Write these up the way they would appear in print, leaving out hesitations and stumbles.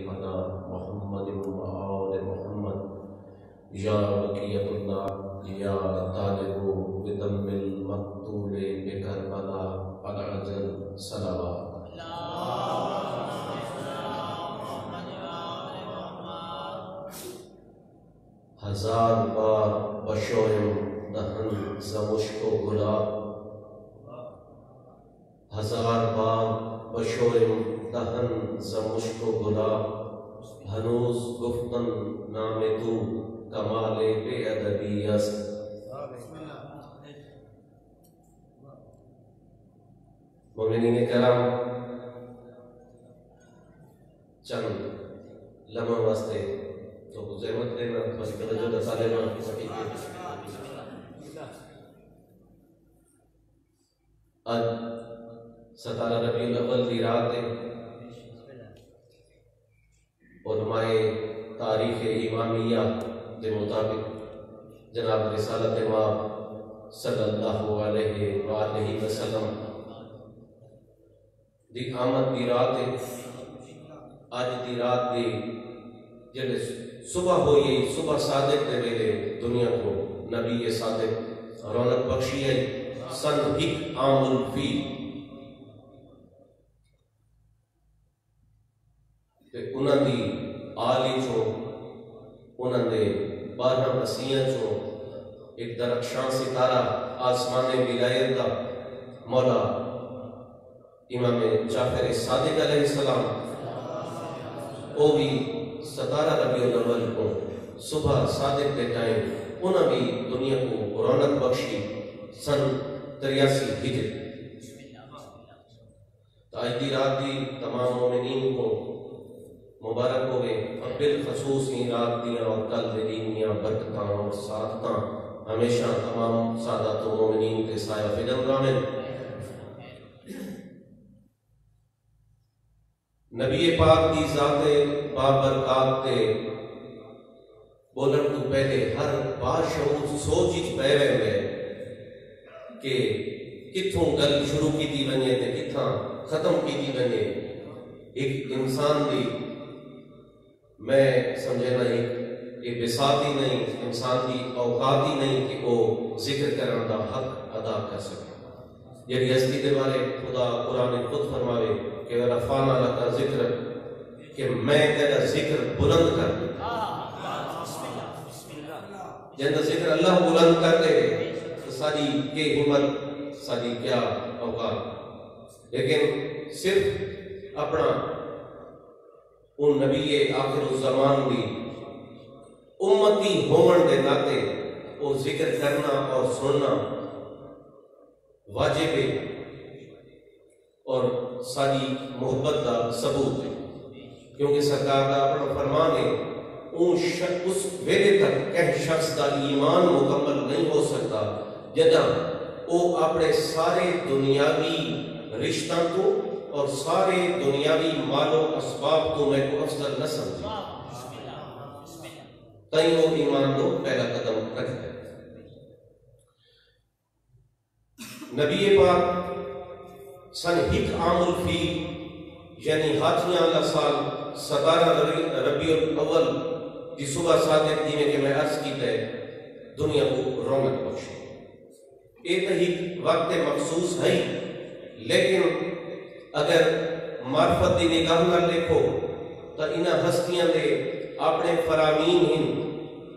شفیعنا محمد وآل محمد یا بقیت اللہ یا طالب بدم المقتول بکربلا العجل صلوات ہزار بار بشویم دہن زمشک و گلاب ہزار بار بشویم دہن زمشک و گلاب ہنوز گفتن نام تو کمال بے ادبی است مومنین کرام چند لمحہ واسطے تو زحمت لینا بس توجہ دسا لینا آج 17 ربیع الاول کی رات ہے علماء تاریخ امامیہ کے مطابق جناب رسالت مآب صلی اللہ علیہ وآلہ وسلم دی آمد دی رات ہے آج دی رات دی جلے صبح ہوئی صبح صادق دے ویلے دنیا کو نبی صادق رونق بخشی ہے سن ہک عام الفی انہاں دی آلی چو انہاں دے 12 مسیحاں چو ایک درخشاں ستارہ آسمان ولایت دا مولا امام جعفر صادق علیہ السلام وہ بھی 17 ربیع الاول کو صبح صادق کے ٹائم انہوں بھی دنیا کو رونق بخشی سن 83 ہجری آج دی رات دی تمام مومنین کو مبارک ہوئے اور بالخصوص ہی رات دیا اور کل دینیاں برکتاں اور سعادتاں ہمیشہ تمام سادات و مومنین کے سایہ فدم رامن نبی پاک کی ذات بابرکات تے بولن تو پہلے ہر باشعور سوچ پہ رہے کہ کتھوں گل شروع کی تھی بنے تے کتھاں ختم کی تھی بنے ایک انسان دی میں سمجھنا ایک بساتی نہیں انسان دی اوقات ہی نہیں کہ وہ ذکر کرنے دا حق ادا کر سکے یعنی ہستی کے بارے خدا قرآن خود فرماوے کہ رفعنا لک ذکر کہ میں تیرا ذکر بلند کر دوں جن ذکر اللہ بلند کر دے تو ساری کے ہمت ساری کیا اوقات لیکن صرف اپنا ان نبی آخر الزمان دی امتی ہون دے ناتے وہ ذکر کرنا اور سننا واجب ہے اور ساری محبت کا ثبوت ہے کیونکہ سرکار کا اپنا فرمان ہے اس ویلے تک کہ شخص کا ایمان مکمل نہیں ہو سکتا جدہ وہ اپنے سارے دنیاوی رشتہ کو اور سارے دنیاوی مال و اسباب کو میں کو افضل نہ سمجھے تائیں وہ ایمان کو پہلا قدم رکھتے نبی پاک سن ہک عام الفی یعنی ہاتھیاں اللہ سال 17 ربیع الاول کی صبح صادق دی میں کہ میں عرض کی تے دنیا کو رونق بخشی ایک ہی وقت مخصوص ہے لیکن اگر معرفت دی نگاہ نہ دیکھو تو انہاں ہستیاں دے اپنے فرامین ہیں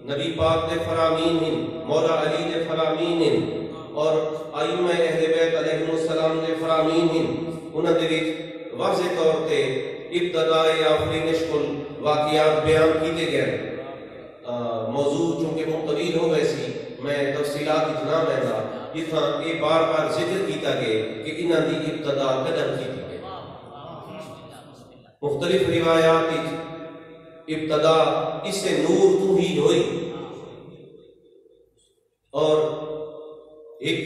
نبی پاک دے فرامین ہیں مولا علی دے فرامین ہیں اور ائمہ اہل بیت علیہ السلام دے فرامین ہیں انہاں دے وچ واضح طور تے ابتدائی آفرینش کل واقعات بیان کیتے گئے موضوع چونکہ مطویل ہو گئے سی میں تفصیلات اتنا مہنگا جتنا یہ بار بار ذکر کیتا گئے کہ انہاں دی ابتدا قدر کی تھی مختلف روایات ابتدا اس سے نور توحید ہوئی اور ایک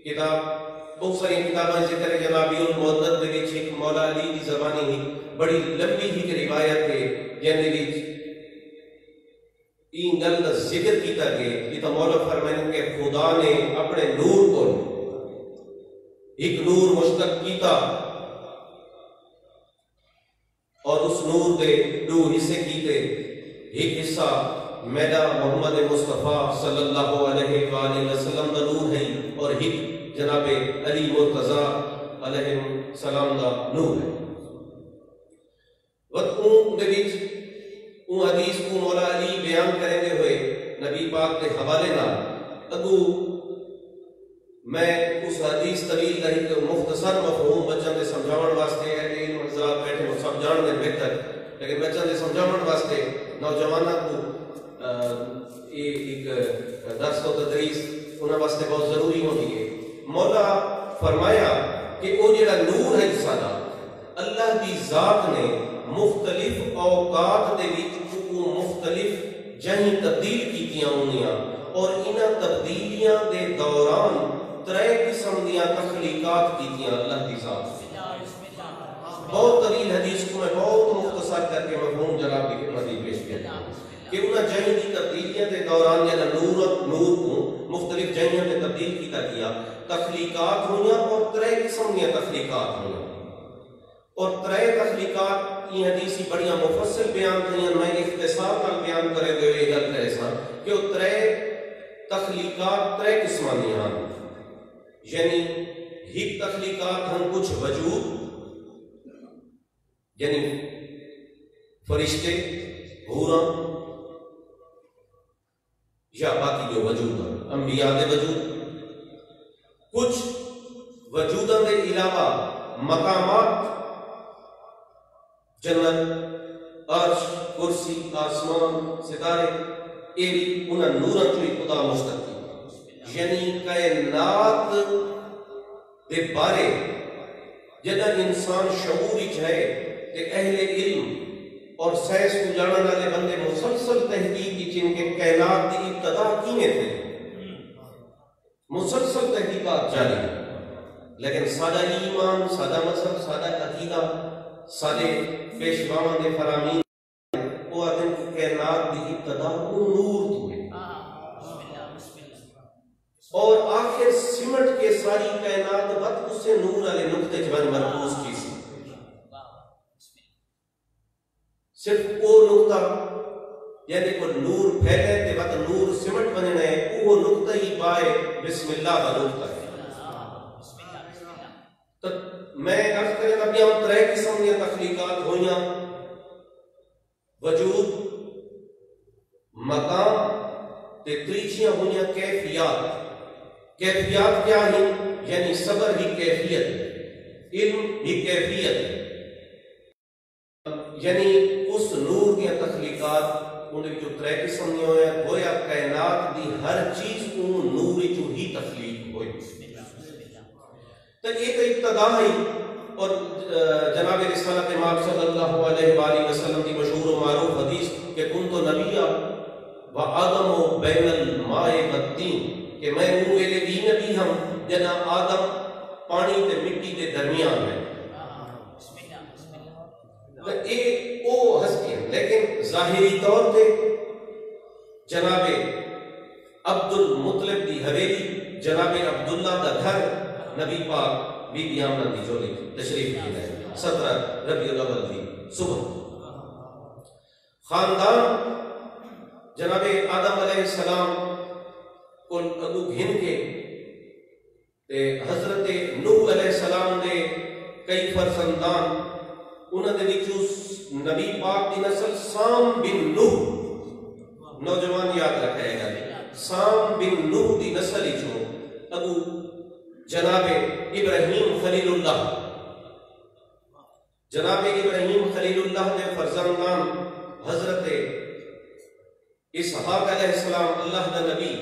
کتاب بہت ساری کتابیں ذکر جنابی المعدد دے وچ ایک مولا علی دی زبانی ہی بڑی لمبی ہی روایت ہے جن دے وچ این گل دا ذکر کیتا گیا کہ تو مولا فرمائیں کہ خدا نے اپنے نور کو ایک نور مشتق کیتا اور اس نور دے دو حصے کیتے، ایک حصہ میرا محمد مصطفیٰ صلی اللہ علیہ وآلہ وسلم دا نور ہے، اور ایک جناب علی مرتضیٰ علیہ السلام دا نور ہے۔ وقت دے وچ حدیث کو مولا علی بیان کریں دے ہوئے نبی پاک کے حوالے نال اگو میں اس حدیث طویل کا ایک مختصر مفہوم بچوں کے سمجھاؤن واسطے ہے، ان حضرات بیٹھے وہ سب جان دے بہتر، لیکن بچوں کے سمجھاؤن واسطے نوجوانوں کو ایک درس و تدریس انہوں واسطے بہت ضروری ہوتی ہے۔ مولا فرمایا کہ وہ جڑا نور ہے سارا اللہ کی ذات نے مختلف اوقات دے وچ مختلف جہیں تبدیل کیتیاں ہونیاں، اور انہاں تبدیلیاں دے دوران ترے قسم دیاں تخلیقات کیتیاں اللہ کی ذات۔ بہت طویل حدیث کو میں بہت مختصر کر کے مفہوم جناب کی خدمت پیش کیا کہ انہاں جہیں دی تبدیلیاں دے دوران یا نور کو مختلف جہیں میں تبدیل کیتا گیا، تخلیقات ہوئیاں اور ترے قسم دیاں تخلیقات ہوئیاں، اور ترے تخلیقات یہ حدیثی بڑیاں مفصل بیان کریں، میں اختصار نال بیان کرے دے ہوئے گل کرے سا کہ وہ ترے تخلیقات ترے قسماں دیاں، یعنی ایک تخلیقات ہم کچھ وجود یعنی فرشتے حوراں یا باقی جو وجود ہیں انبیاء دے وجود، کچھ وجودوں دے علاوہ مقامات جنت عرش کرسی آسمان ستارے یہ بھی انہاں نوراں چوئی خدا مشتق، یعنی کائنات دے بارے جدہ انسان شعور وچ ہے تے اہل علم اور سائنس کو جاننے والے بندے مسلسل تحقیق کی جن کے کائنات کی ابتدا کینے تھے، مسلسل تحقیقات جاری، لیکن سادہ ایمان، سادہ مذہب، سادہ عقیدہ، سادے پیشواؤں دے فرامین وہ آدم کی کائنات کی ابتدا وہ نور ہوئے، اور آخر سمٹ کے ساری کائنات وقت اس سے نور والے نقطے جوان مرکوز کی سی، صرف وہ نقطہ یعنی کوئی نور پھیلے تے وقت نور سمٹ بننے ہے، وہ نقطہ ہی پائے بسم اللہ کا نقطہ ہے۔ تو میں عرض کریں اب یہاں ترے قسم دیا تخلیقات ہوئیاں، وجود، مقام تے تریچیاں ہوئیاں کیفیات۔ کیفیات کیا ہیں؟ یعنی صبر ہی کیفیت، علم ہی کیفیت، یعنی اس نور دیا تخلیقات انہیں جو ترے قسم نہیں ہویا گویا کائنات دی ہر چیز ان نور جو ہی تخلیق ہوئی۔ تو ایک ابتدا ہے، اور جناب رسالت امام صلی اللہ علیہ وآلہ وسلم کی مشہور و معروف حدیث کہ کنت نبیہ و آدم بین الماء والطین، کہ میں ہوں ویلے بھی نبی ہم جنا آدم پانی تے مٹی کے درمیان میں۔ ایک وہ ہستی ہیں، لیکن ظاہری طور پہ جناب عبد المطلب دی حویلی، جناب عبداللہ دا گھر، نبی پاک بی بی آمنہ دی جولی تشریف کی ہے 17 ربیع الاول دی صبح۔ خاندان جناب آدم علیہ السلام کو اگو گھن کے حضرت نوح علیہ السلام دے کئی فرزندان، انہوں نے وچوس نبی پاک دی نسل سام بن نوح، نوجوان یاد رکھے گا، سام بن نوح دی نسل جو ابو جناب ابراہیم خلیل اللہ، جناب ابراہیم خلیل اللہ نے فرزندان حضرت اسحاق علیہ السلام اللہ دا نبی،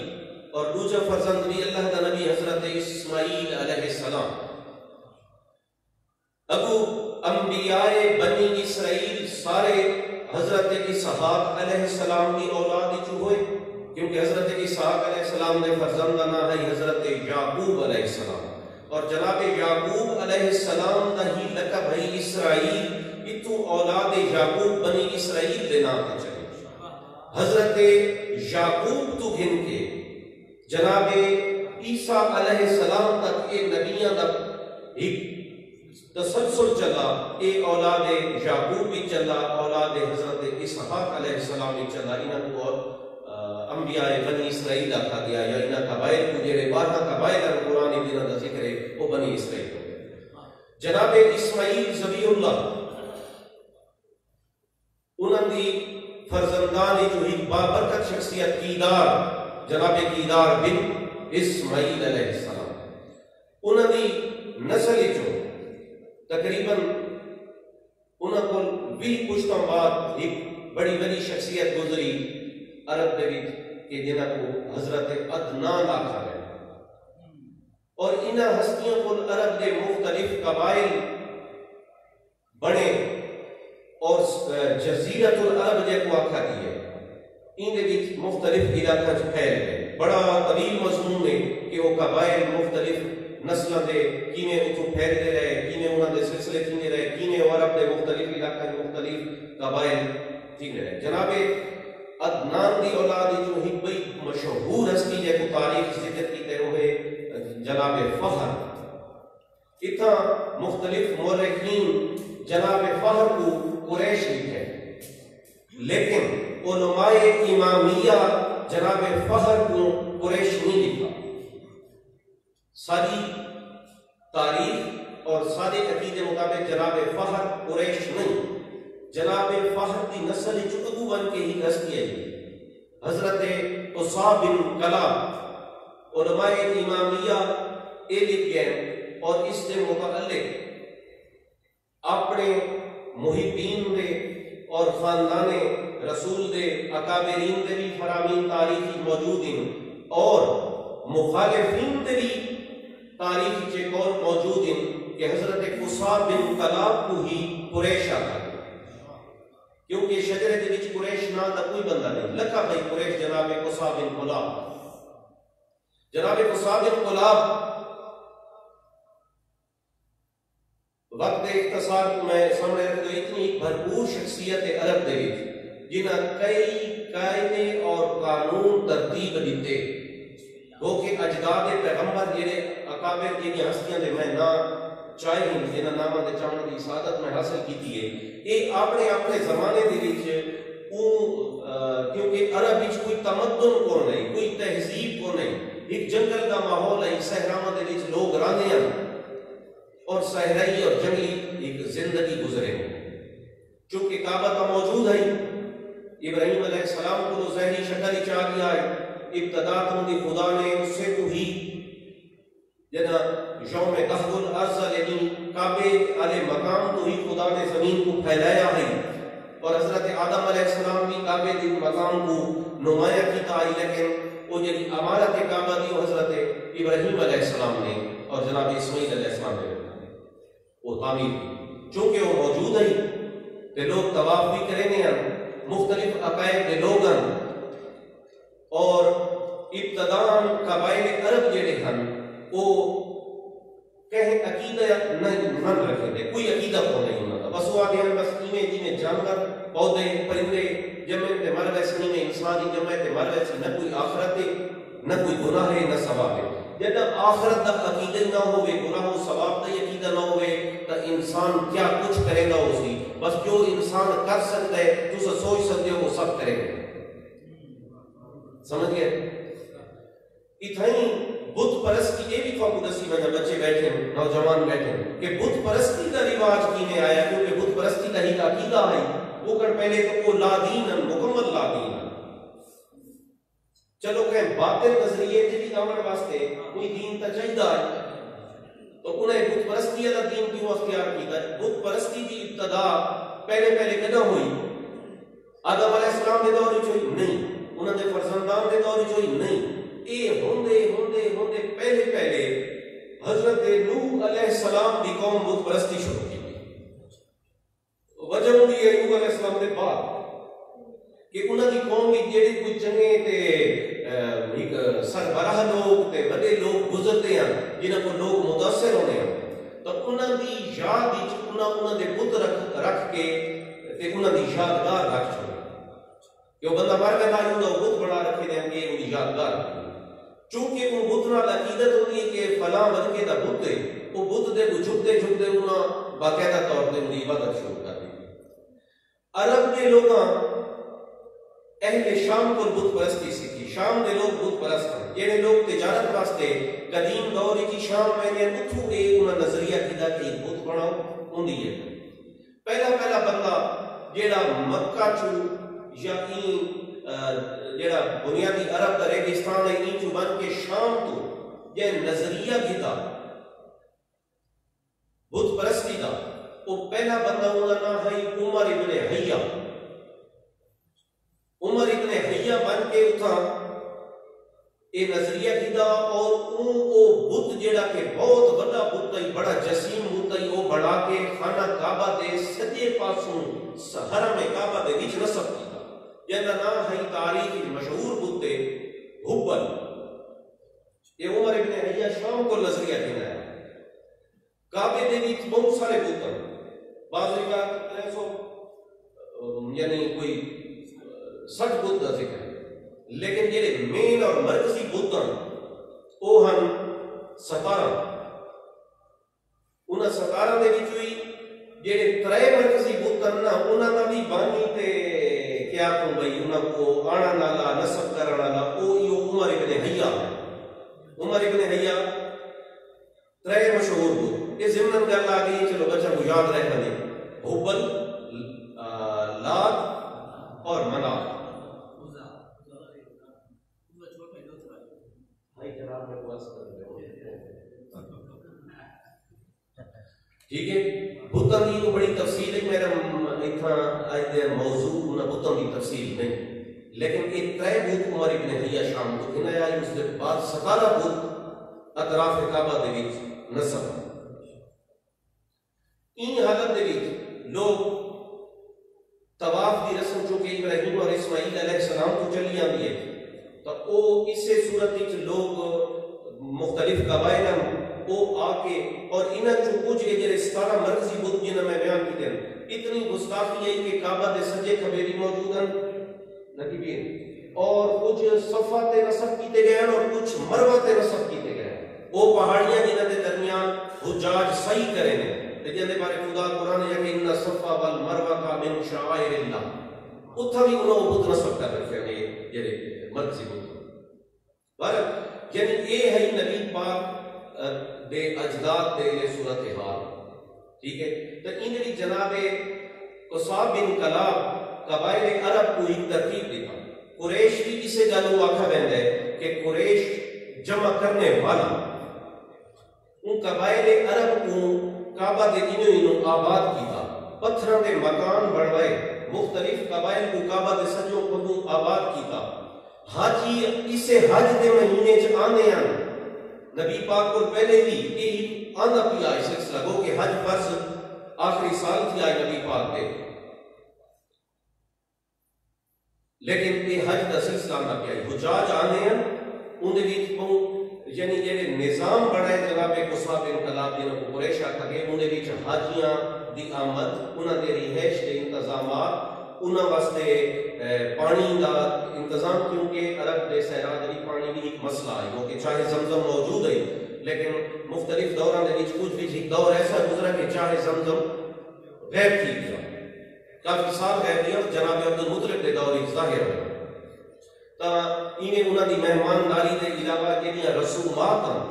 اور دوسرا فرزند بھی اللہ دا نبی حضرت اسماعیل علیہ السلام۔ ابو انبیاء بنی اسرائیل سارے حضرت اسحاق علیہ السلام کی اولاد جو ہوئے، کیونکہ حضرت اسحاق علیہ السلام نے فرزند نہ ہے حضرت یعقوب علیہ السلام، اور جناب یعقوب علیہ السلام کا ہی لقب ہے اسرائیل، اتو اولاد یعقوب بنی اسرائیل دے نام پہ چلے۔ حضرت یعقوب تو گھن کے جناب عیسیٰ علیہ السلام تک ایک نبیاں دا ایک تسلسل چلا، اے اولاد یعقوب بھی چلا، اولاد حضرت اسحاق علیہ السلام بھی چلا، انہاں کو انبیاء بنی اسرائیل آکھا گیا، یا انہاں قبائل کو جڑے 12 قبائل قرآن دنوں کا ذکر ہے وہ بنی اسرائیل ہو گئے۔ جناب اسماعیل ذبیح اللہ انہاں دی فرزندان جو ایک بابرکت شخصیت کیدار، جناب کیدار بن اسماعیل علیہ السلام، انہاں دی نسل جو تقریباً انہاں کو 20 پشتوں بعد ایک بڑی بڑی شخصیت گزری عرب دے وچ کہ جنہاں کو حضرت عدنان آکھا گیا، اور انہاں ہستیاں کو عرب دے مختلف قبائل بنے اور جزیرت العرب جے کو آکھا گیا، ان دے وچ مختلف علاقہ پھیل گئے۔ بڑا طویل مضمون ہے کہ وہ قبائل مختلف نسلوں دے کیویں اتوں پھیلتے رہے، کیویں انہاں دے سلسلے کیویں رہے، کیویں عرب دے مختلف علاقے مختلف قبائل کیویں رہے۔ جناب عدنان دی اولاد جو ایک بڑی مشہور ہستی جے کو تاریخ ذکر کیتے ہوئے جناب فہر، اتنا مختلف مورخین جناب فہر کو قریش لکھے، لیکن علماء امامیہ جناب فہر کو قریش نہیں لکھا۔ ساری تاریخ اور سارے عقیدے مطابق جناب فہر قریش نہیں، جناب فہر کی نسل جو اگو بن کے ہی ہستی ہے حضرت اصاب بن کلاب، علماء امامیہ اے لکھ گئے اور اس سے متعلق اپنے محبین دے اور خاندان رسول دے اکابرین دے بھی فرامین تاریخی موجود ہیں، اور مخالفین دے بھی تاریخی چے قول موجود ہیں کہ حضرت اصاب بن کلاب کو ہی قریش آتا ہے، کیونکہ شجرے دے وچ قریش نام دا کوئی بندہ نہیں، لکھا بھائی قریش جناب اصاب بن کلاب۔ جناب اصاب بن کلاب وقت اختصار کو میں سامنے رکھ دوں، اتنی ایک بھرپور شخصیت عرب دے وچ جنہاں کئی قاعدے اور قانون ترتیب دیتے، وہ کہ اجداد پیغمبر جڑے اکابر جڑی ہستیاں دے میں نہ چاہے ہیں جنہاں ناماں دے چاہن دی سعادت میں حاصل کیتی ہے، یہ اپنے زمانے دے وچ کیونکہ عرب وچ کوئی تمدن کو نہیں، کوئی تہذیب کو نہیں، ایک جنگل کا ماحول ہے، صحراواں دے وچ لوگ رہندے ہیں اور صحرائی اور جنگلی ایک زندگی گزرے ہیں۔ چونکہ کعبہ تو موجود ہے، ابراہیم علیہ السلام کو ظاہری شکل ہی چاہ دیا ہے، ابتدا تو خدا نے اس سے تو ہی جنا یوم دہر الارض یعنی کعبے والے مقام تو ہی خدا نے زمین کو پھیلایا ہے، اور حضرت آدم علیہ السلام بھی کعبے کے مقام کو نمایاں کیتا ہے، لیکن وہ جی عمارت کعبہ دی حضرت ابراہیم علیہ السلام نے اور جناب اسماعیل علیہ السلام نے وہ تعمیر کی، چونکہ وہ موجود ہے کہ لوگ طواف بھی کریں ہیں، مختلف عقائد کے لوگ ہیں، اور ابتدان قبائل عرب جڑے ہیں وہ کہیں عقیدہ نہ رکھیں دے، کوئی عقیدہ کو نہیں ہونا، بس وہ آگے ہیں بس ایویں جانور پودے پرندے جمع تے مر ویسے نہیں، انسانی جمع تے مر ویسے، نہ کوئی آخرت ہے نہ کوئی گناہ ہے نہ ثواب ہے۔ جب آخرت کا عقیدہ نہ ہوئے، گناہ و ثواب کا عقیدہ نہ ہوئے تو انسان کیا کچھ کرے گا اسی، بس جو انسان کر سکتا ہے تو سوچ سکتے ہو وہ سب کرے گا، سمجھ گئے؟ اتنی بت پرستی یہ بھی تو دسی وجہ بچے بیٹھے نوجوان بیٹھے کہ بت پرستی کا رواج کی میں آیا، کیونکہ بت پرستی کا ہی عقیدہ ہے وہ کر پہلے تو وہ لا دین مکمل لا دین، چلو کہ باطل نظریے جی دامن واسطے کوئی دین تا چاہیے تو انہیں بت پرستی کا دین کیوں اختیار کیا؟ بت پرستی کی ابتدا پہلے کدھر ہوئی؟ آدم علیہ السلام کے دور ہوئی نہیں، انہوں نے فرزندان کے دور ہوئی نہیں، یہ ہوندے پہلے حضرت نوح علیہ السلام کی قوم بت پرستی شروع کی، وجہ ہوندی ہے نوح علیہ السلام کے بعد کہ انہوں کی قوم کی جڑے کوئی چنگے تے سربراہ لوگ تے بڑے لوگ گزرتے ہیں جنہوں کو لوگ متاثر ہونے ہیں، تو انہوں کی یاد انہوں نے بت رکھ کے انہوں کی یادگار رکھ چھوڑے کہ وہ بندہ مر گیا وہ بت بنا رکھے دیں گے ان کی یادگار، چونکہ وہ بت نال عقیدت ہوتی ہے کہ فلاں ورگے دا بت ہے وہ بدھ دے جھکتے جھکتے انہاں باقاعدہ طور پہ انہی عبادت شروع کر دی. عرب کے لوگاں اہل شام کو بت پرستی سیکھی. شام دے لوگ بت پرست ہیں. جہے لوگ تجارت واسطے قدیم دور کی شام میں نے اتھو انہاں نظریہ کیتا کہ بت بناؤ اندی ہے. پہلا بندہ جیڑا مکہ چو یا جیڑا بنیادی عرب دا ریگستان ہے این چو بن کے شام تو یہ نظریہ کیتا بت پرستی دا، وہ پہلا بندہ انہاں نام ہے عمر ابن حیہ. عمر ابن حیہ بن کے اتھا اے نظریہ کیتا اور او بت جیڑا کہ بہت بڑا بت ہے، بڑا جسیم بت ہے، وہ بڑھا کے خانہ کعبہ دے سجے پاسوں حرم کعبہ دے وچ نصب کیتا. جندا نام ہے تاریخ مشہور بت ہے حبل. یہ عمر ابن حیہ شام کو نظریہ کیتا ہے. کعبے دے وچ بہت سارے بت ہیں، بعض کا 300 یعنی کوئی 60 بت کا ذکر ہے، لیکن جڑے مین اور مرکزی بت ہیں وہ ہیں 17. انہاں 17 دے وچ ہوئی جڑے 3 مرکزی بت ہیں نا انہاں دا بھی بانی تے کیا تو بھئی انہاں کو آنن والا نسب کرن والا او عمر ابن حیہ ہے. عمر ابن حیہ 3 مشہور بت. یہ ضمن گل آ گئی، چلو بچہ کو یاد رکھنا دے. حبل، لات اور منات. ٹھیک ہے، بتوں کی تو بڑی تفصیل ہے، میرا اتنا موضوع انہاں بتوں کی تفصیل نہیں، لیکن یہ 3 بت عمر ابن حیہ شام کو گھنا آئی. اس کے بعد 17 بت اطراف کعبہ دے وچ نصب. این حالت دے وچ لوگ طواف دی رسم چونکہ ابراہیم اور اسماعیل علیہ السلام کو چلی آندی ہے تو او اس سے صورت وچ لوگ مختلف قبائل او آ کے اور انہاں چوں کچھ جڑے 17 مرکزی بت جنہاں میں بیان کیتے ہیں اتنی گستاخی ہے کہ کعبہ دے سجے کھبے بھی موجود ہیں نقیبین، اور کچھ صفا تے نصب کیتے گئے ہیں اور کچھ مروہ تے نصب کیتے گئے ہیں. وہ پہاڑیاں جنہاں دے درمیان حجاج صحیح کرے ہیں جن دے بارے خدا قرآن ہے کہ ان الصفا والمروہ من شعائر اللہ. اتھا بھی انہوں بت نصب کر رکھے ہیں یہ مرکزی بت. یعنی یہ ہے نبی پاک دے اجداد دے لے صورتحال. ٹھیک ہے، تو ان دی جناب قصاب بن کلاب قبائل عرب کو ایک ترتیب دیتا. قریش بھی اسے گلو آکھا بہن ہے کہ قریش جمع کرنے والا ان قبائل عرب کو کعبہ دے انہوں آباد کیتا، پتھروں دے مکان بڑھوائے، مختلف قبائل کو کعبہ دے سجوں کو آباد کیتا. حاجی اسے حج دے مہینے چ آنے ہیں. نبی پاک کو پہلے بھی یہ آنا پیا اس سلسلہ گو کہ حج فرض آخری سال تھی آئی نبی پاک دے، لیکن یہ حج دا سلسلہ نہ پیا. حجاج آنے ہیں انہیں بھی یعنی یہ نظام بڑھائے جناب قصاب بن کلاب جنہوں کو قریش آکھا گئے انہیں بھی حاجیاں دی آمد، انہوں دے رہائش دے انتظامات، انہوں واسطے پانی دا انتظام، کیونکہ عرب دے صحرا دی پانی بھی ایک مسئلہ ہے کیونکہ چاہے زمزم موجود ہے لیکن مختلف دوران دے وچ کچھ بھی ایک دور ایسا گزرا کہ چاہے زمزم غیب تھی گیا، کافی سال غیب دیا. جناب عبد المطلب دے دور ظاہر ہے تا انہیں انہوں دی مہمانداری دے علاوہ جنیاں رسومات ہیں،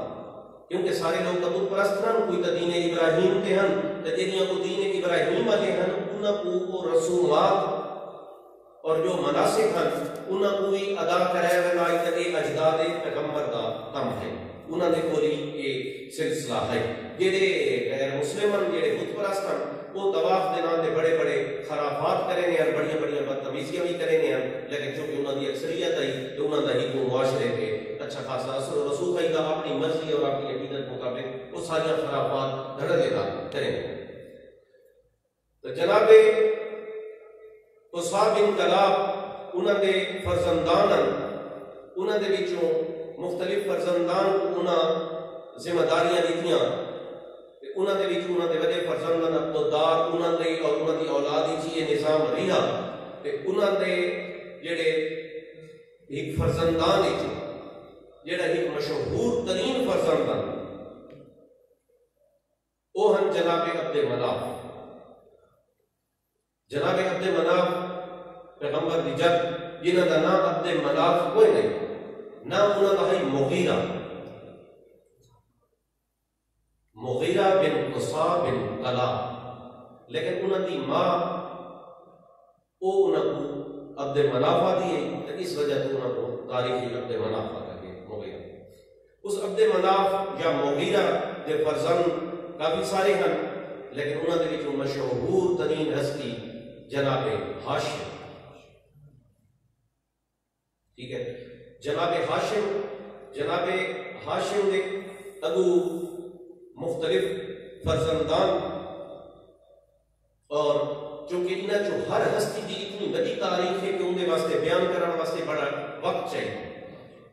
کیونکہ سارے لوگ تو بت پرست ہیں، کوئی تو دین ابراہیم کے ہیں تو جنیاں کو دین ابراہیم والے ہیں انہوں کو وہ رسومات اور جو مناسک ہیں انہوں کو بھی ادا کرائے ہوئے کہ ایک اجداد پیغمبر دا کم ہے. انہوں نے کوئی ایک سلسلہ ہے. جڑے غیر مسلمان جڑے بت پرست ہیں وہ طواف دے نام تے بڑے بڑے خرافات کریں ہیں اور بڑی بڑی بدتمیزیاں بھی کریں ہیں، لیکن چونکہ انہوں دی اکثریت ہے تو انہوں دا ہی کو معاشرے کے اچھا خاصا رسول خدا اپنی مرضی اور اپنی عقیدت مطابق وہ ساری خرافات دھڑ دے کریں گے. تو جناب قصاب بن کلاب انہوں دے فرزندان انہوں دے وچوں مختلف فرزندان کو انہوں ذمہ داریاں دیتیاں. انہوں نے بھی انہوں نے وجہ فرزندان عبدالدار انہوں نے اور انہوں نے اولادی چی یہ نظام رہا کہ انہوں نے جڑے ایک فرزندان جڑا ایک مشہور ترین فرزندان وہ ہن جناب عبد مناف. جناب عبد مناف پیغمبر دی جد جنہاں دا نام عبد مناف کوئی نہیں، نام انہاں دا ہے مغیرہ. مغیرہ بن قصا بن کلاب، لیکن انہاں دی ماں او انہاں کو عبد مناف دی ہے، تو اس وجہ سے انہاں کو تاریخی عبد مناف کہا گیا مغیرہ. اس عبد مناف یا مغیرہ دے فرزند کافی سارے ہیں، لیکن انہاں دے وچوں مشہور ترین ہستی جناب ہاشم. ٹھیک ہے، جناب ہاشم دے اگو مختلف فرزندان، اور چونکہ انہاں جو ہر ہستی دی اتنی بڑی تاریخ ہے کہ ان کے واسطے بیان کرنے واسطے بڑا وقت چاہیے.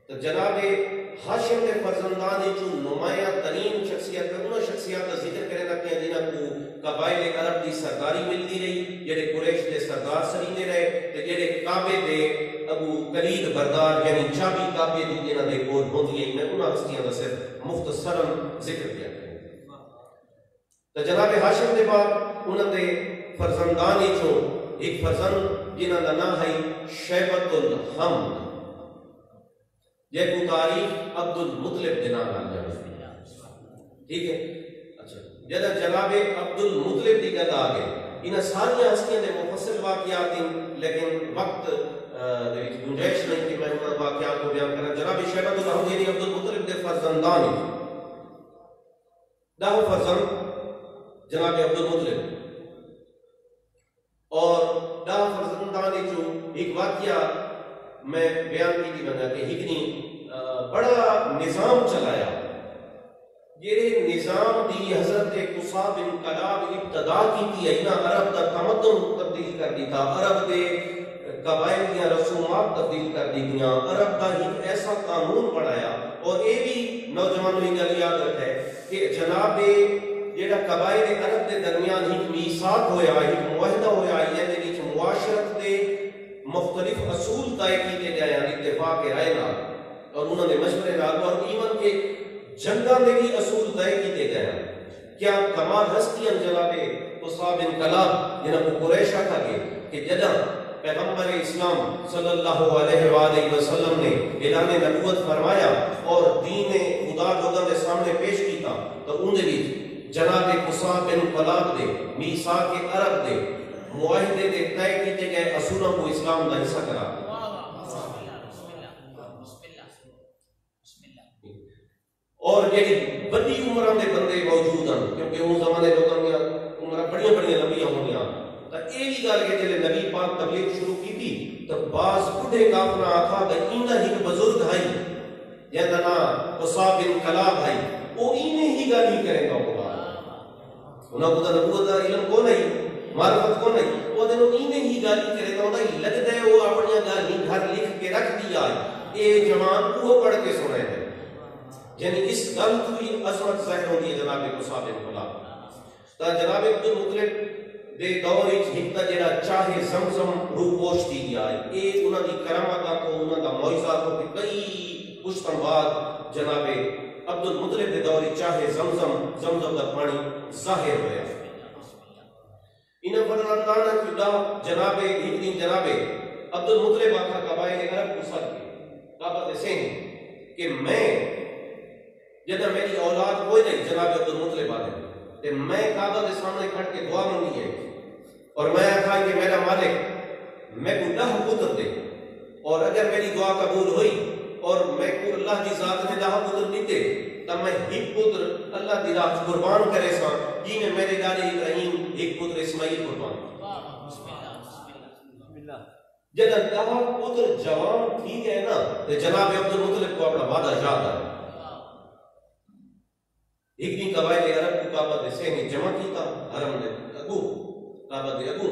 تو جناب ہاشم کے فرزندان جو نمایاں ترین شخصیت ہے، انہوں شخصیات کا ذکر کرنے لگتے ہیں جنہاں کو قبائل عرب دی سرداری ملتی رہی، جڑے قریش دے سردار سریندے رہے، تے جڑے کعبے دے ابو کلید بردار یعنی چابی کعبے دی جنہاں دے کول ہوندی ہے. میں انہاں ہستیاں دا صرف مختصراً ذکر کیا کروں. تو جناب ہاشم دے بعد انہاں دے فرزندان جو ایک فرزند جنہاں دا نام ہے شیبۃ الحمد، یہ کو تاریخ عبد المطلب دینا نال جانے. ٹھیک ہے، اچھا جدہ جناب عبد المطلب دی گل آ گئے، انہاں ساری ہستیاں دے مفصل واقعات ہیں، لیکن وقت دے گنجائش نہیں کہ میں انہاں واقعات کو بیان کروں. جناب شیبۃ الحمد یعنی عبد المطلب دے فرزندان ہیں، داہ فرزند جناب عبد المطلب، اور داہ فرزندان جو ایک واقعہ میں بیان کی تھی بنا کہ ہکنی بڑا نظام چلایا. یہ نظام دی حضرت قصا بن کلاب ابتدا کی تھی، اینا عرب دا تمدن تبدیل کر دی تھا، عرب دے قبائل دیا رسومات تبدیل کر دی تھا، عرب دا ایک ایسا قانون بڑھایا. اور یہ بھی نوجوانوں کی گل یاد رکھے کہ جناب جیڑا قبائل عرب دے درمیان ایک میثاق ہویا، ایک معاہدہ ہویا، یعنی معاشرت دے مختلف اصول طے کیتے گئے ہیں اتفاق رائے نال اور انہوں نے مشورے نال، اور ایون کے جنگاں دے بھی اصول طے کیتے گئے ہیں. کیا کمال ہستیاں جناب قصا بن کلاب جنہاں کو قریش آکھا گئے کہ جدہ پیغمبر اسلام صلی اللہ علیہ وآلہ وسلم نے اعلان نبوت فرمایا اور دین خدا لوگوں کے سامنے پیش کیتا، تو ان دے جناب قصا بن کلاب دے میثاق عرب دے معاہدے دے طے کیتے گئے اصولوں کو اسلام کا حصہ کرا. اور جڑی بڑی عمراں دے بندے موجود ہیں، کیونکہ اس زمانے لوگوں کی عمراں بڑی لمبیاں ہونیاں، تو یہ بھی گل کہ جب نبی پاک تبلیغ شروع کی تھی تو بعض بڈھے کافر آکھا کہ ایندا ایک بزرگ ہے جہاں دا نام قصا بن کلاب ہے، وہ انہیں ہی گل ہی کرے گا. انہاں کو نبوت دا علم کو نہیں، معرفت کو نہیں، وہ دنوں انہیں ہی گل ہی کرے گا. انہیں لگتا ہے وہ اپنی گل ہی گھر لکھ کے رکھ دیا ہے، یہ جوان وہ پڑھ کے سنے ہیں. یعنی اس گل کو بھی عظمت ظاہر ہوتی ہے جناب قصا بن کلاب. تو جناب عبد المطلب دے دور ایک جڑا چاہے زمزم روح پوش دی گیا ہے، یہ انہوں دی کرامت کو، انہوں دا معجزہ کو کہ کئی پشتوں بعد جناب عبد المطلب دے دور چاہے زمزم دا پانی ظاہر ہویا. انہوں فرزندان خدا جناب عبد المطلب آکھا قبائل عرب کو ساتھ کے کعبہ دے سین کہ میں جدہ میری اولاد کوئی نہیں جناب عبد المطلب آدھے کہ میں کعبہ دے سامنے کھڑ کے دعا مانگی ہے اور میں کہا کہ میرا مالک میں کو 10 پتر دے، اور اگر میری دعا قبول ہوئی اور میں کو اللہ کی ذات میں 10 پتر دیتے تو میں ایک پتر اللہ دی راہ قربان کرے سا، جی میں میرے دادے ابراہیم ایک پتر اسماعیل قربان. جب 10 پتر جوان ٹھیک ہے نا تو جناب عبد المطلب کو اپنا وعدہ یاد آیا. ایک دن قبائل عرب کو کعبہ دے سین جمع کیتا، حرم دے اگو کعبہ دے اگو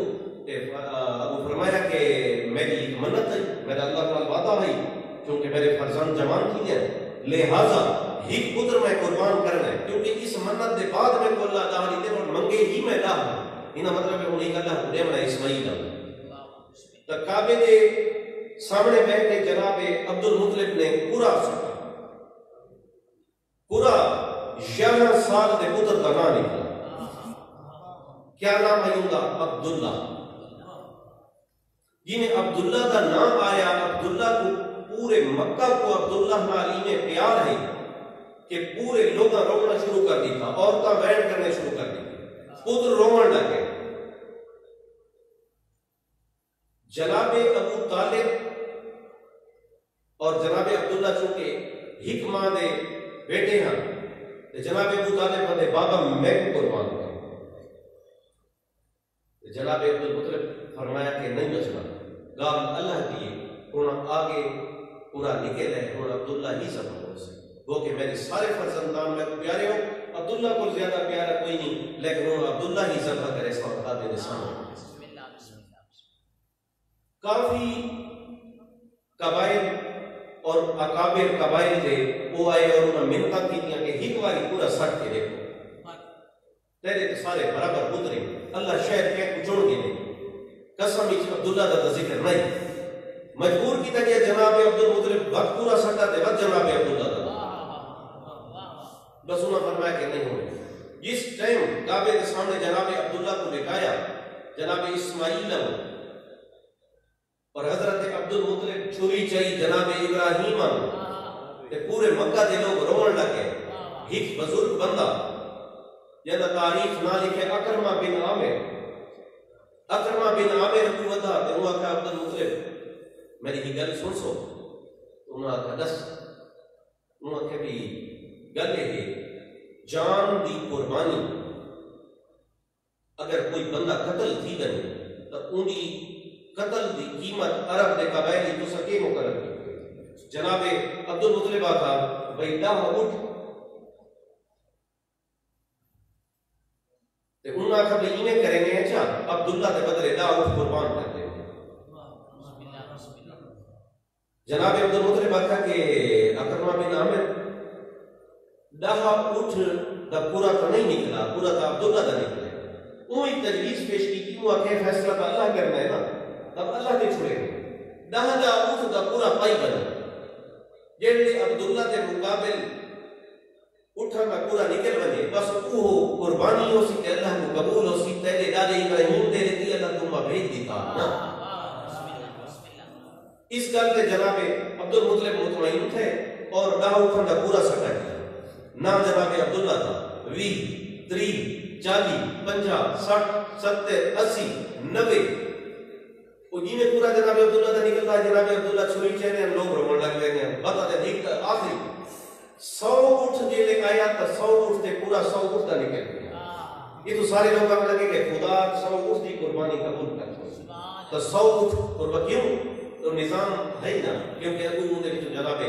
ابو فرمایا کہ میری ایک منت ہے، میرا اللہ تعالی وعدہ ہے کیونکہ میرے فرزند جوان کی ہے، لہذا ایک پتر میں قربان کرنا ہے، کیونکہ اس منت دے بعد میں کو اللہ تعالی دے اور منگے ہی میں لا انہاں مطلب ہے انہیں اللہ کو دے میں اسماعیل دا. تو کعبے دے سامنے بیٹھے جناب عبد المطلب نے پورا 11 سال دے پتر کا نام نکلا. کیا نام ہے ان کا؟ عبداللہ. جنہیں عبداللہ کا نام آیا، عبداللہ کو پورے مکہ کو عبداللہ نالی میں پیار ہے کہ پورے لوگ رونا شروع کر دی تھا، عورتیں بیٹھ کرنے شروع کر دی تھی، پتر رومن لگے. جناب ابو طالب اور جناب عبداللہ چونکہ حکمہ دے بیٹے ہیں، جناب ابو طالب بندے بابا میں قربان کر. جناب عبدالمطلب فرمایا کہ نہیں بچنا، گال اللہ کی انہوں آگے پورا نکل ہے، انہوں عبداللہ ہی سب ہو سے وہ کہ میرے سارے فرزندان میں پیارے ہوں، عبداللہ کو زیادہ پیارا کوئی نہیں، لیکن انہوں عبداللہ ہی ذبح کرے اس وقت آدھے نسان. کافی قبائل اور اکابر قبائل دے وہ آئے اور انہوں منتہ کی دیا کہ ایک باری پورا سٹ کے دیکھو تیرے تو سارے برابر اترے، اللہ شہر کے کچھوڑ کے دے. قسم ہی عبداللہ دا ذکر نہیں، مجبور کی تک جناب عبدالمطلب وقت پورا سٹا دے وقت جناب عبداللہ دا بس انہوں فرمایا کہ نہیں ہوئے. جس ٹائم کعبے کے سامنے جناب عبداللہ کو لکھایا، جناب اسماعیل اور حضرت عبدالمطلب چھری چاہی جناب ابراہیم پورے مکہ دے لوگ روڑ لگے. ایک بزرگ بندہ جنہ تاریخ نہ لکھے اکرمہ بن عامر، اکرمہ بن عامر کو ودا تو انہوں کہا عبدالمطلب میری ہی گل سن سو. انہوں کہا دس، انہوں کہا بھی گل ہے جان دی قربانی اگر کوئی بندہ قتل تھی گئی تو انہی قتل دی قیمت عرب دے قبائلی تو سکے مقرر کی. جناب عبدالمطلب آقا بھئی ڈاہ اٹھ تے انہوں نے کہا بھئی انہیں کریں گے اچھا عبداللہ دے بدلے ڈاہ اٹھ قربان کر دیں. جناب عبدالمطلب آقا کہ اکرمہ بن عامر ڈاہ اٹھ دا پورا تو نہیں نکلا، پورا تا عبداللہ دا نکلے. انہیں تجویز پیش کی کہ وہ آکے فیصلہ تا اللہ کرنا ہے نا، تب اللہ کے چھوڑے گئے. ڈاہ دا اٹھ دا پورا پائی بنا جیڑے عبداللہ دے مقابل اٹھا کا پورا نکل بنے بس وہ قربانی ہو سی کہ اللہ کو قبول ہو سی. تیرے دادے ابراہیم دے دیتی اللہ تمہیں بھیج دیتا نا. اس گل کے جناب عبدالمطلب مطمئن تھے اور ڈاہ اٹھا کا پورا سکا کیا. نام جناب عبداللہ تھا 20 30 40 50 60 70 80 90 وہ جینے پورا جناب عبداللہ دا نکلتا ہے. جناب عبداللہ چھوڑی چہنے ہیں لوگ رومن لگ لیں گے بتا دے دیکھ آخری 100 اٹھ جے لے آیا تو 100 اٹھ تے پورا 100 اٹھ دا نکل گیا. یہ تو سارے لوگ ہم لگے کہ خدا 100 اٹھ دی قربانی قبول کرتا تو 100 اٹھ قربان کیوں تو نظام ہے نا کیونکہ ابو انہوں نے جناب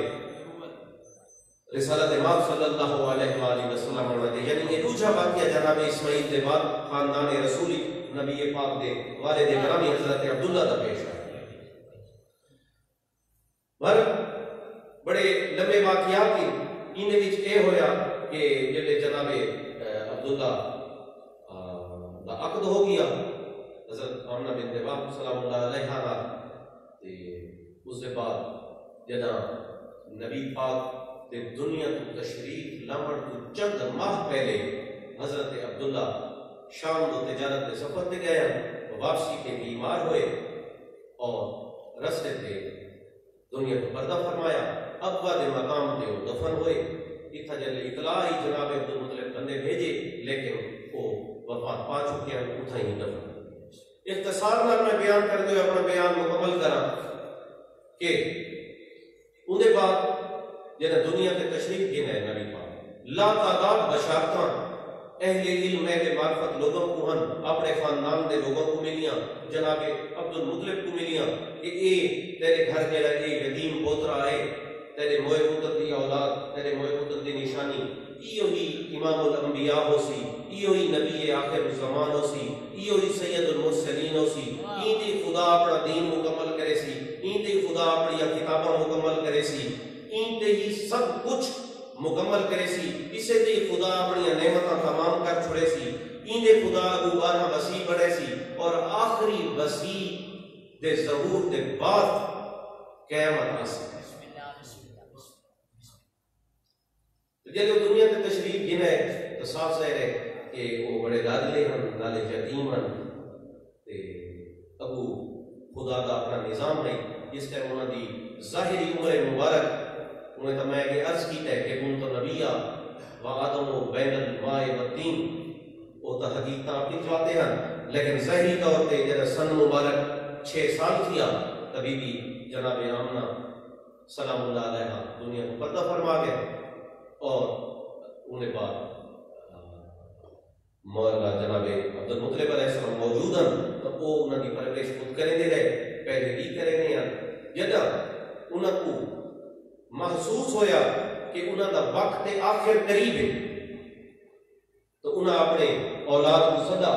رسالت امام صلی اللہ علیہ وآلہ وسلم نے یعنی یہ دوسرا واقعہ جناب اسماعیل دے بعد خاندان رسولی نبی پاک دے والد گرامی حضرت عبداللہ دا پیش آیا. بڑے لمبے واقعات کی انہیں وچ اے ہویا کہ جلے جناب عبداللہ دا عقد ہو گیا حضرت آمنہ بنت وہب سلام اللہ علیہ تے اس کے بعد جناب نبی پاک تے دنیا تو تشریف لامن تو چند ماہ پہلے حضرت عبداللہ شام کو تجارت کے سفر پہ گیا، واپسی کے بیمار ہوئے اور رستے پہ دنیا کو پردہ فرمایا. ابا دے مقام تے وہ دفن ہوئے. اتھا جلے اطلاع ہی جناب عبدالمطلب بندے بھیجے لیکن وہ وفات پا چکے ہیں اتھا ہی دفن. اختصار میں اپنے بیان کرتے ہوئے اپنا بیان مکمل کرا کہ انہیں بعد جنہیں دنیا کے تشریف کی ہے نبی پاک لا تعداد بشارتاں اہل علم اہل معرفت لوگوں کو ہن اپنے خاندان دے لوگوں کو ملیاں جناب عبدالمطلب کو ملیاں کہ اے تیرے گھر جڑا اے یتیم پوترا آئے تیرے موئے پتر دی اولاد تیرے موئے پتر دی نشانی ایو ہی امام الانبیاء ہو سی ایو ہی نبی آخر الزمان ہو سی ایو ہی سید المرسلین ہو سی این تے خدا اپنا دین مکمل کرے سی این تے خدا اپنی کتاباں مکمل کرے سی این تے ہی سب کچھ مکمل کرے سی اسے تے خدا اپنی نعمتاں تمام کر چھوڑے سی این تے خدا ابو بارہ وسیع بڑھے سی اور آخری وسیع دے ظہور دے بعد قیامت آسی. جب دنیا کے تشریف گنے تو صاف ظاہر ہے کہ وہ بڑے لادلے ہیں، نالے یتیم ہیں، تے ابو خدا دا اپنا نظام ہے جس ٹائم انہوں دی ظاہری عمر مبارک انہیں تو میں کہ عرض کیتا ہے کہ کن تو نبیہ و آدم و بین الماء والتین، وہ تو حقیقت اپنی چاہتے ہیں، لیکن ظاہری طور پہ جب سن مبارک 6 سال کیا تبھی بھی جناب آمنہ سلام اللہ علیہ دنیا کو پردہ فرما گئے، اور انہیں بعد مولا جناب عبد المطلب علیہ السلام موجود ہیں تو وہ انہوں کی پرورش خود کریں دے رہے، پہلے بھی کریں دے ہیں، جدہ انہوں کو محسوس ہویا کہ انہوں دا وقت آخر قریب ہے تو انہوں اپنے اولاد کو صدا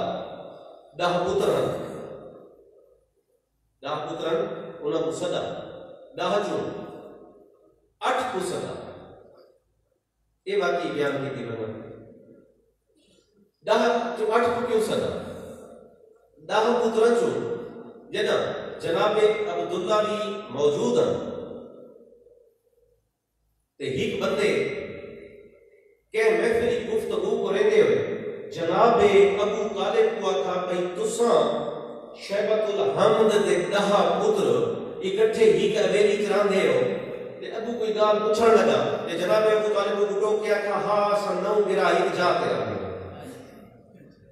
10 پترن انہوں کو صدا 10 چون 8 کو صدا، یہ واقعی بیان کی تھی بنا 10 جو 8 کو کیوں صدا 10 پترن چون جنا جناب عبداللہ بھی موجود ہیں تے ایک بندے کہ محفلی گفتگو کو رہتے ہوئے جناب ابو طالب کو آکھا بھئی تساں شیبت الحمد دے 10 پتر اکٹھے ہی کا ویلی چران دے ہو، تے ابو کوئی گال پچھڑ لگا تے جناب ابو طالب کو ٹوک کے آکھا ہاں سنو میرا ایک جاتے رہا،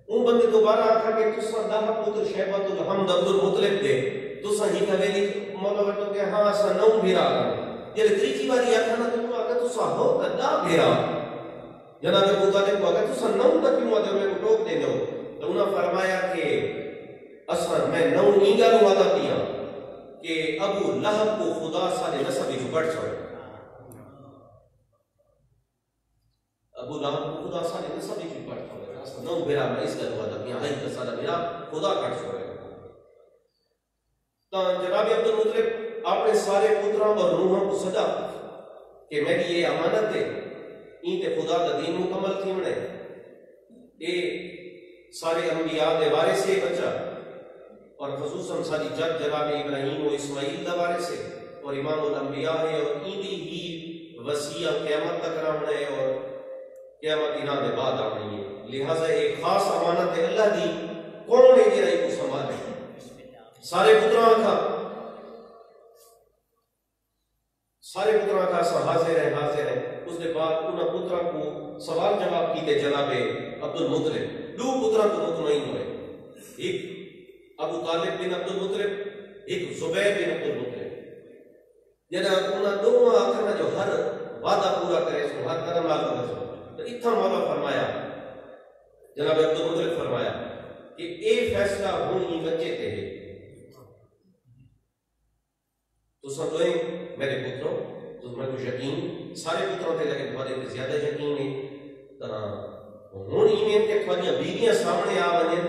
ان بندے دوبارہ آکھا کہ تساں 10 پتر شیبت الحمد عبد المطلب دے تساں ہی کا ویلی مولا بٹو کہ ہاں سنو میرا یہ تیسری باری آکھا نا تم آکھا تو ساہو کدا میرا جناب ابو طالب کو آکھا تو سا نو تک کیوں آدھے میں کو ٹوک دے دو، تو انہوں نے فرمایا کہ اصلا میں نو نہیں گالوں آدھا کیا کہ ابو لہب کو خدا سارے نسبی جو بڑھ چھوڑے، ابو لہب کو خدا سارے نسبی جو بڑھ چھوڑے، اصلا نو میرا میں اس گالوں آدھا کیا ہائی کا سارا میرا خدا کٹ چھوڑے۔ تو جناب عبد المطلب اپنے سارے پتروں اور روحوں کو صدا کہ میری یہ امانت ہے این تے خدا دا دین مکمل تھی منے، اے سارے انبیاء دے وارث سے بچا، اور خصوصاً ساری جد جناب ابراہیم و اسماعیل دا وارث ہے اور امام الانبیاء ہے، اور این دی ہی وسیع قیامت تک رہنے ہے اور قیامت انہاں دے بعد آنی ہے، لہذا ایک خاص امانت ہے اللہ دی کون نے جرائی کو سنبھالے، سارے پتروں کا سا حاضر ہے، اس کے بعد انہاں پتروں کو سوال جواب کیتے جناب عبد المطلب، 2 پتروں کو مطمئن ہوئے، ایک ابو طالب بن عبد المطلب، ایک زبیر بن عبد المطلب، جنہاں انہاں دونوں آخر جو ہر وعدہ پورا کرے سو ہر کرم آگا بچو، تو اتنا مولا فرمایا جناب عبد المطلب فرمایا کہ اے فیصلہ ہونی بچے تھے، تو سمجھوئیں میرے پتروں تو میں کو یقین سارے پتروں تے لیکن تھوڑے تے زیادہ یقین ہے ہوں ایمین کے تھوڑیاں بیویاں سامنے آ ونجن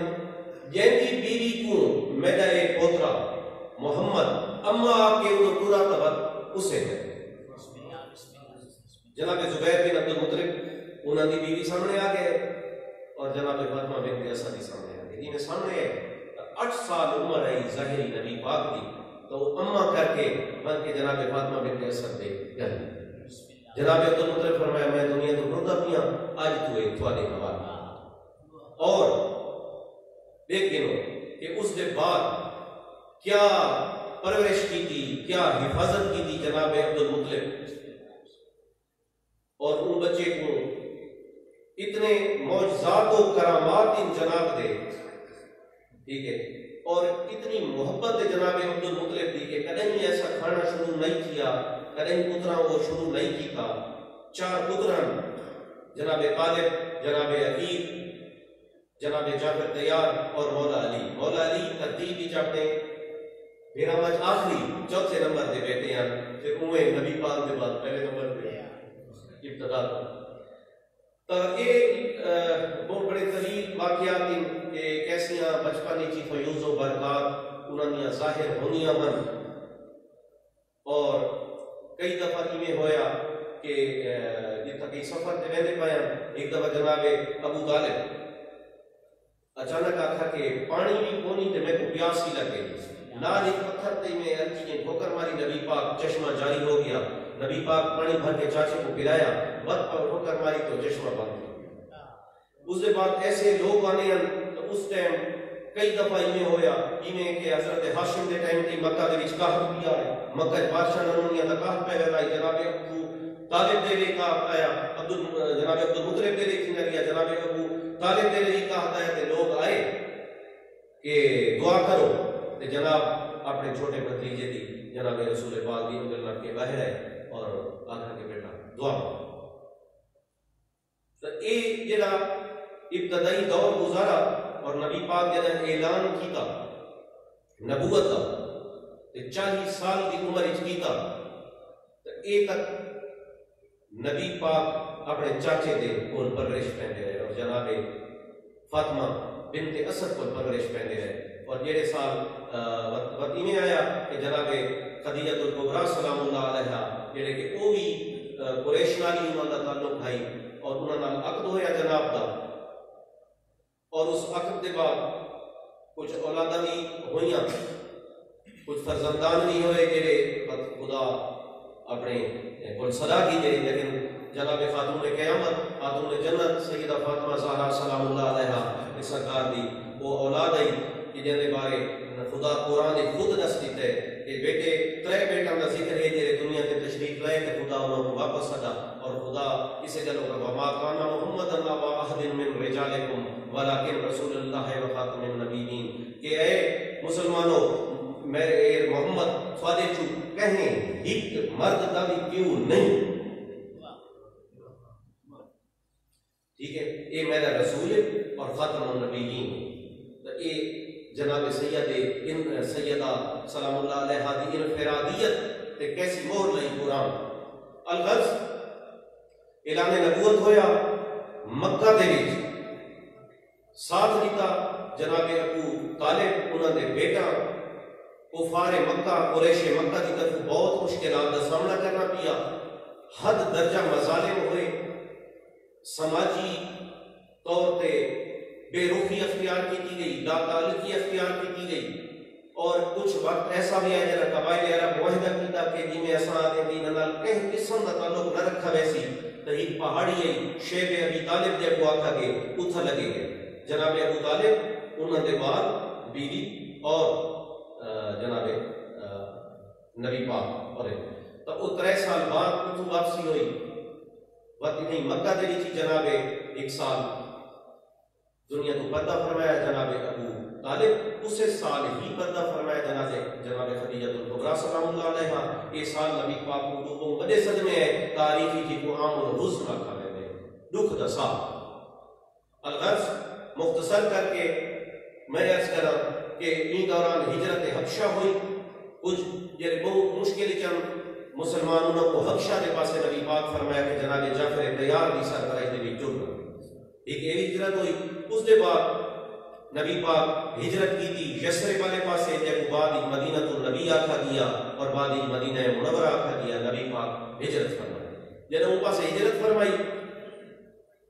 جن کی بیوی کو میرا ایک پوترا محمد اما آپ کے انہوں پورا تبت اسے ہے، جناب زبیر بن عبد المطلب انہوں نے بیوی سامنے آ گئے اور جناب فاطمہ بنت اسد سامنے آ گئے، انہیں سامنے 8 سال عمر ہے ظاہری نبی پاک دی، تو اما کر کے بن کے جناب فاطمہ بنت اسد دے گھر، جناب عبد المطلب فرمایا میں دنیا تو بڑھتا پیا آج تو ایک تھوڑے حوالہ، اور دیکھیں کہ اس کے بعد کیا پرورش کی تھی، کیا حفاظت کی تھی جناب عبد المطلب، اور ان بچے کو اتنے معجزات و کرامات ان جناب دے، ٹھیک ہے، اور اتنی محبت جناب عبد المطلب دی کہ کدیں ایسا کھانا شروع نہیں کیا، کدیں پتران وہ شروع نہیں کیتا، 4 پتران جناب طالب، جناب عقیل، جناب جعفر تیار اور مولا علی ترتیب ہی چاہتے میرا مجھ آخری 4تھے نمبر دے بیٹے ہیں، پھر اوہیں نبی پاک دے بعد پہلے نمبر دے ابتدا تو یہ بہت بڑے طویل واقعات ہیں کہ کیسیاں بچپن کی فیوز و برکات انہوں نے ظاہر ہونیاں من، اور کئی دفعہ میں ہویا کہ جتنا کئی سفر دے ویندے پایا، ایک دفعہ جناب ابو طالب اچانک آکھا کہ پانی بھی کونی تے میں کو پیاس ہی لگے، لال ایک پتھر تے میں ہلکی نے ٹھوکر ماری، نبی پاک چشمہ جاری ہو گیا، نبی پاک پانی بھر کے چاچے کو پلایا، بد پر ٹھوکر ماری تو چشمہ بند ہو گیا، اس کے بعد ایسے لوگ آنے ہیں تو اس ٹائم کئی دفعہ میں ہویا کہ حضرت ہاشم کے ٹائم کی مکہ کے وچ قحط پیا ہے، مکہ بادشاہ نمونیا دا قحط پہ رہا ہے، جناب ابو طالب دے لے کا آیا، جناب عبد المطلب دے لے کی نہ جناب ابو طالب دے لے کا آتا ہے کہ لوگ آئے کہ دعا کرو، کہ جناب اپنے چھوٹے بھتیجے دی جناب رسول پاک دی انگل رکھ کے باہر ہے اور آخر کے بیٹا دعا تو اے جڑا ابتدائی دور گزارا اور نبی پاک جڑا اعلان کیتا نبوت دا تے 40 سال دی عمر وچ کیتا تے اے تک نبی پاک اپنے چاچے دے کول پرورش پیندے رہے اور جناب فاطمہ بنت اسد کول پرورش پیندے رہے اور جڑے سال وقت میں آیا کہ جناب خدیجہ الکبریٰ سلام اللہ علیہا جڑے کہ وہ بھی قریش نال ہی انہاں دا تعلق بھائی اور انہاں نال عقد ہویا جناب دا اور اس عقد کے بعد کچھ اولاداں بھی ہوئیاں کچھ فرزندان بھی ہوئے جڑے خدا اپنے کول صدا کی جڑے لیکن جناب خاتون قیامت خاتون جنت سیدہ فاطمہ زہرا سلام اللہ علیہا اس سرکار دی وہ اولاد آئی کہ جن کے بارے خدا قرآن خود دس دیتا ہے کہ بیٹے 3 بیٹوں کا ذکر ہے جڑے دنیا کے تشریف لائے کہ خدا انہوں کو واپس ادا اور خدا اسے جلو کا وما کان محمد ابا احد من رجالکم ولکن رسول اللہ و خاتم النبیین کہ اے مسلمانوں میرے محمد تھوڑے چو کہیں ایک مرد کا بھی کیوں نہیں، ٹھیک ہے، یہ میرا رسول اور خاتم النبیین تو یہ جناب سیدہ سلام اللہ علیہ دی انفرادیت تے کیسی مہر لئی قرآن الغرض اعلان نبوت ہویا مکہ دے وچ ساتھ دیتا جناب ابو طالب انہاں دے بیٹا کفار مکہ قریش مکہ دی طرف بہت مشکلات کا سامنا کرنا پیا، حد درجہ مظالم ہوئے، سماجی طور تے بے رخی اختیار کی گئی، لا تعلقی اختیار کی گئی اور کچھ وقت ایسا بھی ہے جنہاں قبائل عرب معاہدہ کیتا کہ جی میں اساں آدھے دین نال کہیں قسم دا تعلق نہ رکھا ویسی تو ایک پہاڑی ہے شیب ابی طالب دے ابو آکھا گئے اتھا لگے گئے جناب ابو طالب انہوں دے بعد بیوی اور جناب نبی پاک اور تو وہ 3 سال بعد اتھو واپسی ہوئی وقت نہیں مکہ دے وچ جناب 1 سال دنیا کو پردہ فرمایا جناب ابو طالب، اسے سال ہی پردہ فرمایا جناب خدیجہ الکبریٰ سلام اللہ علیہا، یہ سال نبی پاک کو دو بڑے صدمے ہے تاریخی جی کو عام الحزن رکھا رہے ہیں دکھ دا سال الغرض مختصر کر کے میں عرض کرا کہ این دوران ہجرت حبشہ ہوئی، کچھ جڑے بہت مشکل چند مسلمانوں کو حبشہ کے پاسے نبی پاک فرمایا کہ جناب جعفر تیار دی سربراہی دے وچ جڑ ایک ہجرت ہوئی، اس کے بعد نبی پاک ہجرت کی تھی یسرب والے پاسے جب بعد مدینہ النبی آکھا گیا اور بعد مدینہ منورہ آکھا گیا نبی پاک ہجرت فرمائی جب ان پاسے ہجرت فرمائی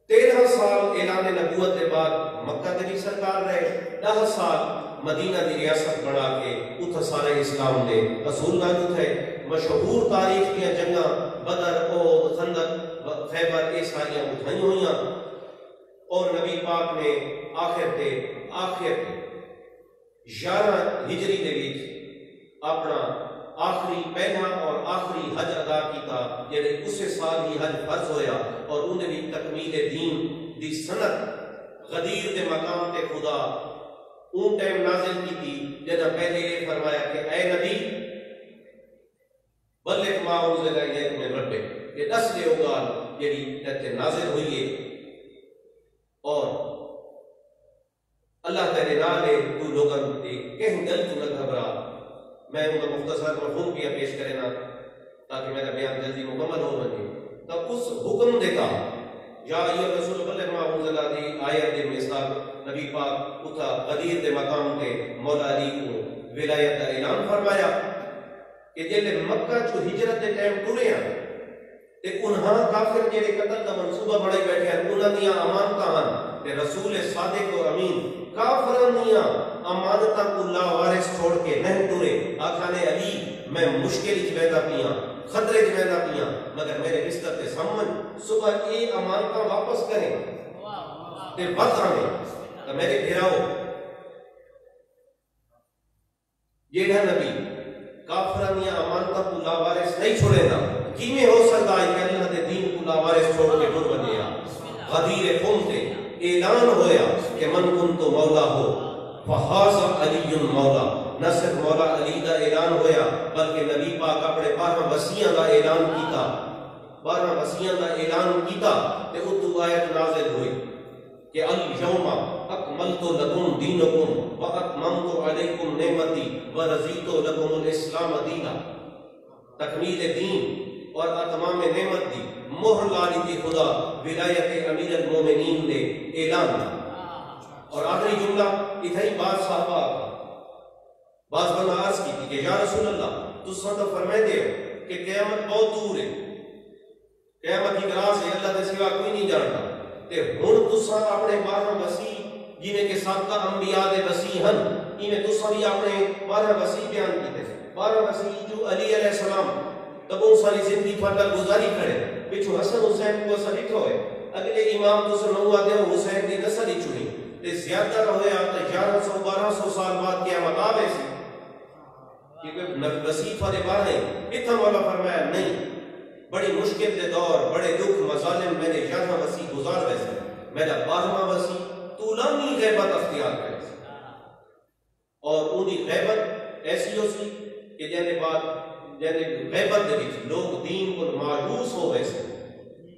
13 سال اعلان نبوت کے بعد مکہ کے بھی سرکار رہے، 10 سال مدینہ دی ریاست بنا کے اتھا سارے اسلام دے اصول نازل تھے، مشہور تاریخ کی جنگاں بدر احد خندق خیبر یہ ساری اٹھائی ہوئیاں اور نبی پاک نے آخر 11 ہجری دے وچ اپنا آخری پہلا اور آخری حج ادا کیتا جڑے اسے سال ہی حج فرض ہویا اور انہیں بھی تکمیل دین دی سنت غدیر دے مقام تے خدا اون ٹائم نازل کی تھی جنہاں پہلے یہ فرمایا کہ اے نبی بلغ ما انزل الیک من ربک، یہ 10 لے اگال جڑی تے نازل ہوئی ہے اور اللہ تعالی نالے تو لوگاں تے کہیں گل تو نہ گھبرا، میں ان کا مختصر مفہوم کیا پیش کرنا تاکہ میرا بیان جلدی مکمل ہو بنے تو اس حکم دیتا یا ایھا رسول بلغ ما انزل دی آیت دے مصداق نبی پاک اتھا غدیر دے مقام تے مولا علی کو ولایت کا اعلان فرمایا کہ جلے مکہ جو ہجرت دے ٹائم ٹرے ہیں تے انہاں کافر جڑے قتل دا منصوبہ بڑھائی بیٹھے ہیں انہاں دیاں امانتاں ہن تے رسول صادق و امین کافران دیاں امانتاں کو لاوارث چھوڑ کے نہیں ٹرے، آکھانے علی میں مشکل وچ ویندا پیاں خطرے وچ ویندا پیاں مگر میرے بستر تے سامن صبح یہ امانتاں واپس کریں تے وقت میں تو میرے گھراؤ جیڑا نبی کافران یا امانتا کو لاوارث نہیں چھوڑے دا کیویں ہو سکتا ہے کہ اللہ دے دین کو لاوارث چھوڑ کے ڈر بنیا غدیر قوم تے اعلان ہویا کہ من کنت مولا ہو فہذا علی مولا نہ صرف مولا علی دا اعلان ہویا بلکہ نبی پاک اپنے 12 وصیاں دا اعلان کیتا 12 وصیاں دا اعلان کیتا تے اتو آیت نازل ہوئی کہ الیوم اکملت لکم دینکم واتممت علیکم نعمتی ورضیت لکم الاسلام دینا تکمیل دین اور اتمام نعمت دی مہر لالی تھی خدا ولایت امیر المومنین نے اعلان کیا اور آخری جملہ اتھائی بعض صحابہ بعض بندہ عرض کی تھی کہ یا رسول اللہ تساں تو فرمائے دے کہ قیامت بہت دور ہے قیامت کی گراز ہے اللہ دے سوا کوئی نہیں جانتا تے ہن تساں اپنے 12 وصی جنہیں کے سابقہ انبیاء دے وصی ہن انہیں تساں بھی اپنے 12 وصی بیان کیتے 12 وصی جو علی علیہ السلام تبوں ساری زندگی فضل گزاری کرے پچھو حسن حسین کو اثر لکھو ہے اگلے امام تو سنوا دے حسین دی نسل ہی چنی تے زیادہ رہے آتا 1100-1200 سال بعد قیامت آوے سی کیونکہ وصی فارے بار ہے اتنا مولا فرمایا نہیں بڑی مشکل دے دور بڑے دکھ مظالم میں نے 11 وصی گزار ویسے میرا 12واں وصی طولانی غیبت اختیار کرے اور انہی غیبت ایسی ہو سی کہ جینے بعد جینے غیبت دے وچ لوگ دین کو مایوس ہو ویسے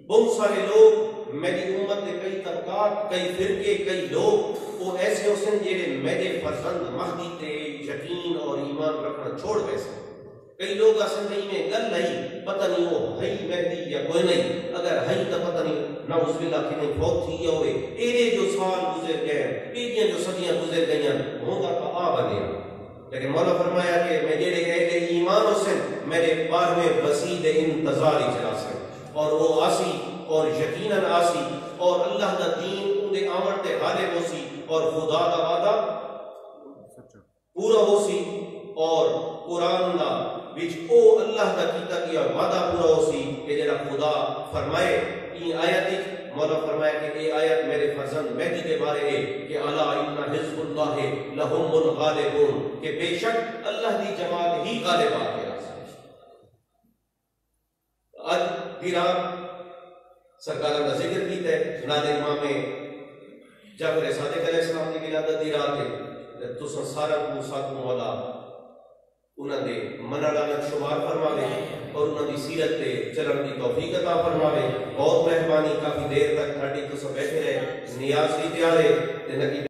بہت سارے لوگ میری امت نے کئی طبقات کئی فرقے کئی لوگ وہ ایسے حسن جیڑے میرے فرزند مہدی تے یقین اور ایمان رکھنا چھوڑ ویسے کئی لوگ اصل میں گل نہیں پتہ نہیں وہ ہے مہدی یا کوئی نہیں اگر ہے تو پتہ نہیں نعوذ باللہ کہ نہیں بہت تھی ہوئے ایرے جو سال گزر گئے ایریاں جو صدیاں گزر گئیں ہوں گا تو آ بنے لیکن مولا فرمایا کہ میں جیڑے اہل ایمان حسن میرے 12ویں وصی دے انتظار ہی چلا سکے اور وہ آسی اور یقیناً آسی اور اللہ دا دین ان دے آمر تے غالب ہو سی اور خدا دا وعدہ پورا ہو سی اور قرآن دا وچ او اللہ دا کیتا کیا وعدہ پورا ہو سی کہ جڑا خدا فرمائے این آیت مولا فرمایا کہ یہ آیت میرے فرزند مہدی کے بارے ہے کہ الا ان حزب اللہ لهم الغالبون کہ بے شک اللہ دی جماعت ہی غالب آ کے آج بھی رات سرکار کا ذکر کیتا ہے جناب امام جعفر صادق علیہ السلام کی ولادت دی رات ہے تو سارا کو ساتھ مولا انہاں دے منع لعنت شمار فرماوے اور انہاں دی سیرت تے چلن دی توفیق عطا فرماوے بہت مہربانی کافی دیر تک ہڈی تو سب بیٹھے رہے نیاز بھی تیار ہے تے نبی